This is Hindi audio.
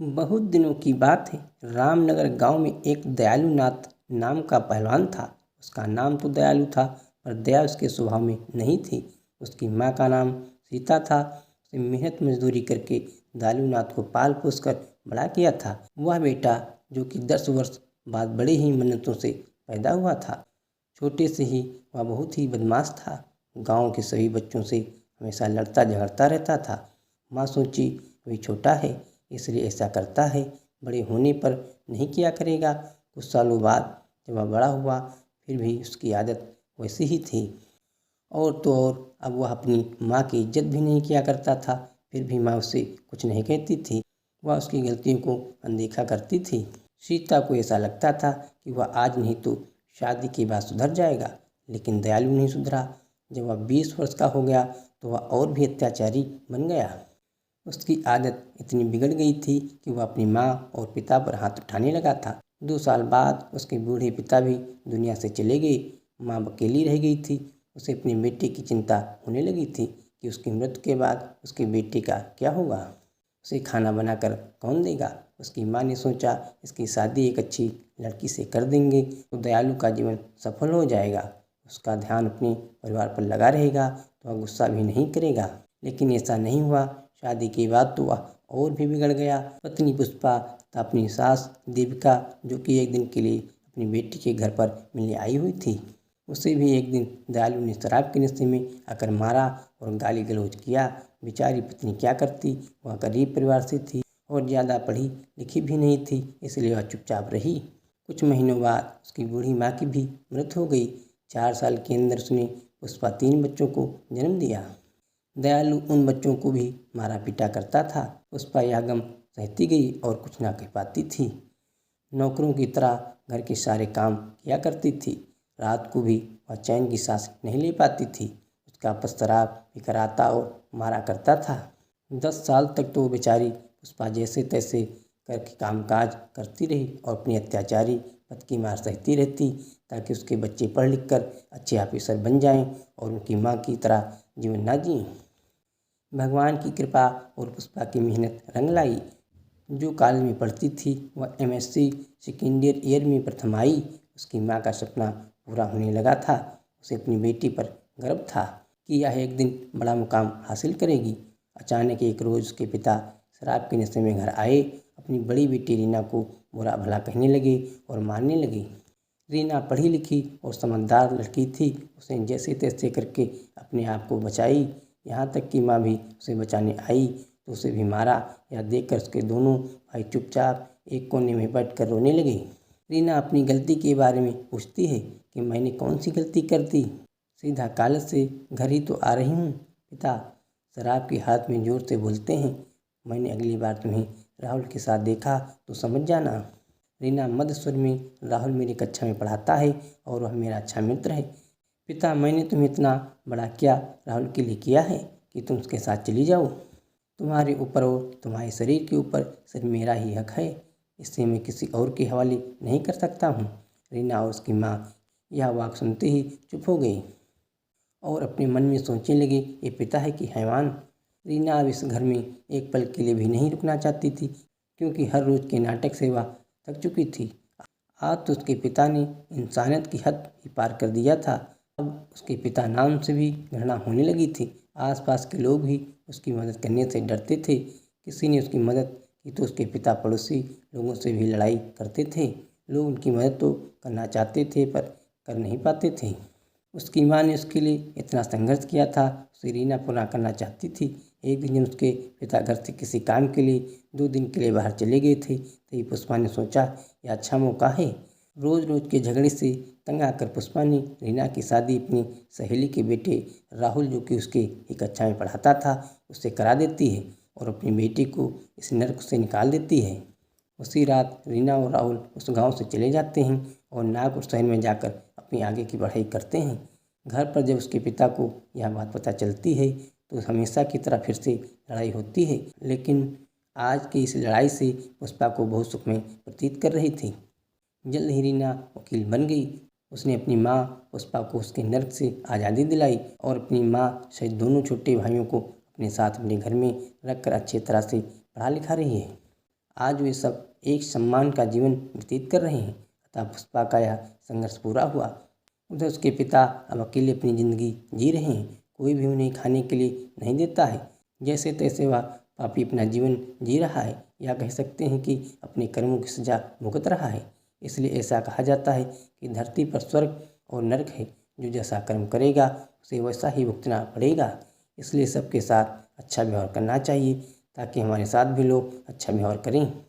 बहुत दिनों की बात है। रामनगर गांव में एक दयालु नाथ नाम का पहलवान था। उसका नाम तो दयालु था, पर दया उसके स्वभाव में नहीं थी। उसकी माँ का नाम सीता था। उसे मेहनत मजदूरी करके दयालु नाथ को पाल पोस कर बड़ा किया था। वह बेटा, जो कि 10 वर्ष बाद बड़े ही मन्नतों से पैदा हुआ था, छोटे से ही वह बहुत ही बदमाश था। गांव के सभी बच्चों से हमेशा लड़ता झगड़ता रहता था। माँ सोची, वही छोटा है इसलिए ऐसा करता है, बड़े होने पर नहीं किया करेगा। कुछ सालों बाद जब वह बड़ा हुआ, फिर भी उसकी आदत वैसी ही थी। और तो और अब वह अपनी माँ की इज्जत भी नहीं किया करता था। फिर भी माँ उससे कुछ नहीं कहती थी। वह उसकी गलतियों को अनदेखा करती थी। सीता को ऐसा लगता था कि वह आज नहीं तो शादी के बाद सुधर जाएगा, लेकिन दयालु नहीं सुधरा। जब वह 20 वर्ष का हो गया तो वह और भी अत्याचारी बन गया। उसकी आदत इतनी बिगड़ गई थी कि वह अपनी माँ और पिता पर हाथ उठाने लगा था। 2 साल बाद उसके बूढ़े पिता भी दुनिया से चले गए। माँ अकेली रह गई थी। उसे अपने बेटे की चिंता होने लगी थी कि उसकी मृत्यु के बाद उसके बेटे का क्या होगा, उसे खाना बनाकर कौन देगा। उसकी माँ ने सोचा, इसकी शादी एक अच्छी लड़की से कर देंगे तो दयालु का जीवन सफल हो जाएगा। उसका ध्यान अपने परिवार पर लगा रहेगा तो वह गुस्सा भी नहीं करेगा। लेकिन ऐसा नहीं हुआ। शादी के बाद तो वह और भी बिगड़ गया। पत्नी पुष्पा तथा अपनी सास देविका, जो कि एक दिन के लिए अपनी बेटी के घर पर मिलने आई हुई थी, उसे भी एक दिन दयालु ने शराब के नशे में आकर मारा और गाली गलौज किया। बेचारी पत्नी क्या करती, वह गरीब परिवार से थी और ज़्यादा पढ़ी लिखी भी नहीं थी, इसलिए वह चुपचाप रही। कुछ महीनों बाद उसकी बूढ़ी माँ की भी मृत्यु हो गई। 4 साल के अंदर उसने पुष्पा 3 बच्चों को जन्म दिया। दयालु उन बच्चों को भी मारा पीटा करता था। पुष्पा यह गम सहती गई और कुछ ना कह पाती थी। नौकरों की तरह घर के सारे काम किया करती थी। रात को भी वह चैन की सांस नहीं ले पाती थी। उसका आपस शराब पीकर आता और मारा करता था। 10 साल तक तो वो बेचारी पुष्पा जैसे तैसे करके कामकाज करती रही और अपनी अत्याचारी पति की मार सहती रहती, ताकि उसके बच्चे पढ़ लिख कर अच्छे ऑफिसर बन जाएं और उनकी माँ की तरह जीवन ना जिएं। भगवान की कृपा और पुष्पा की मेहनत रंग लाई। जो कॉलेज में पढ़ती थी वह MSc सेकेंड ईयर में प्रथम आई। उसकी माँ का सपना पूरा होने लगा था। उसे अपनी बेटी पर गर्व था कि यह एक दिन बड़ा मुकाम हासिल करेगी। अचानक एक रोज़ उसके पिता शराब के नशे में घर आए। अपनी बड़ी बेटी रीना को बुरा भला कहने लगे और मारने लगे। रीना पढ़ी लिखी और समझदार लड़की थी। उसने जैसे तैसे करके अपने आप को बचाई। यहाँ तक कि माँ भी उसे बचाने आई तो उसे भी मारा। यह देखकर उसके दोनों भाई चुपचाप एक कोने में बैठकर रोने लगे। रीना अपनी गलती के बारे में पूछती है कि मैंने कौन सी गलती कर दी, सीधा कॉलेज से घर ही तो आ रही हूँ। पिता शराब के हाथ में जोर से बोलते हैं, मैंने अगली बार तुम्हें राहुल के साथ देखा तो समझ जाना। रीना मध्य स्वर में, राहुल मेरी कक्षा में पढ़ाता है और वह मेरा अच्छा मित्र है। पिता, मैंने तुम्हें इतना बड़ा क्या राहुल के लिए किया है कि तुम उसके साथ चली जाओ। तुम्हारे ऊपर और तुम्हारे शरीर के ऊपर सिर्फ मेरा ही हक है, इससे मैं किसी और के हवाले नहीं कर सकता हूँ। रीना और उसकी माँ यह वाक सुनते ही चुप हो गई और अपने मन में सोचने लगी, ये पिता है कि हैवान। रीना अब इस घर में एक पल के लिए भी नहीं रुकना चाहती थी, क्योंकि हर रोज़ के नाटक से वह थक चुकी थी। आज तो उसके पिता ने इंसानियत की हद ही पार कर दिया था। अब उसके पिता नाम से भी घृणा होने लगी थी। आसपास के लोग भी उसकी मदद करने से डरते थे। किसी ने उसकी मदद की तो उसके पिता पड़ोसी लोगों से भी लड़ाई करते थे। लोग उनकी मदद तो करना चाहते थे पर कर नहीं पाते थे। उसकी माँ ने उसके लिए इतना संघर्ष किया था, उसे रीना पूरा करना चाहती थी। एक दिन जब उसके पिता घर से किसी काम के लिए 2 दिन के लिए बाहर चले गए थे, तभी पुष्पा ने सोचा, यह अच्छा मौका है। रोज़ रोज़ के झगड़े से तंग आकर पुष्पा ने रीना की शादी अपनी सहेली के बेटे राहुल, जो कि उसके एक कक्षा में पढ़ाता था, उससे करा देती है और अपनी बेटी को इस नर्क से निकाल देती है। उसी रात रीना और राहुल उस गांव से चले जाते हैं और नागपुर शहर में जाकर अपनी आगे की पढ़ाई करते हैं। घर पर जब उसके पिता को यह बात पता चलती है तो हमेशा की तरह फिर से लड़ाई होती है, लेकिन आज की इस लड़ाई से पुष्पा को बहुत सुख में प्रतीत कर रही थी। जल्द ही रीना वकील बन गई। उसने अपनी माँ पुष्पा को उसके नर्क से आज़ादी दिलाई और अपनी माँ सहित दोनों छोटे भाइयों को अपने साथ अपने घर में रखकर अच्छी तरह से पढ़ा लिखा रही है। आज वे सब एक सम्मान का जीवन व्यतीत कर रहे हैं। अतः पुष्पा का यह संघर्ष पूरा हुआ। उधर उसके पिता अब अकेले अपनी ज़िंदगी जी रहे हैं। कोई भी उन्हें खाने के लिए नहीं देता है। जैसे तैसे वह पापी अपना जीवन जी रहा है, या कह सकते हैं कि अपने कर्मों की सजा भुगत रहा है। इसलिए ऐसा कहा जाता है कि धरती पर स्वर्ग और नरक है। जो जैसा कर्म करेगा उसे वैसा ही भुगतना पड़ेगा। इसलिए सबके साथ अच्छा व्यवहार करना चाहिए, ताकि हमारे साथ भी लोग अच्छा व्यवहार करें।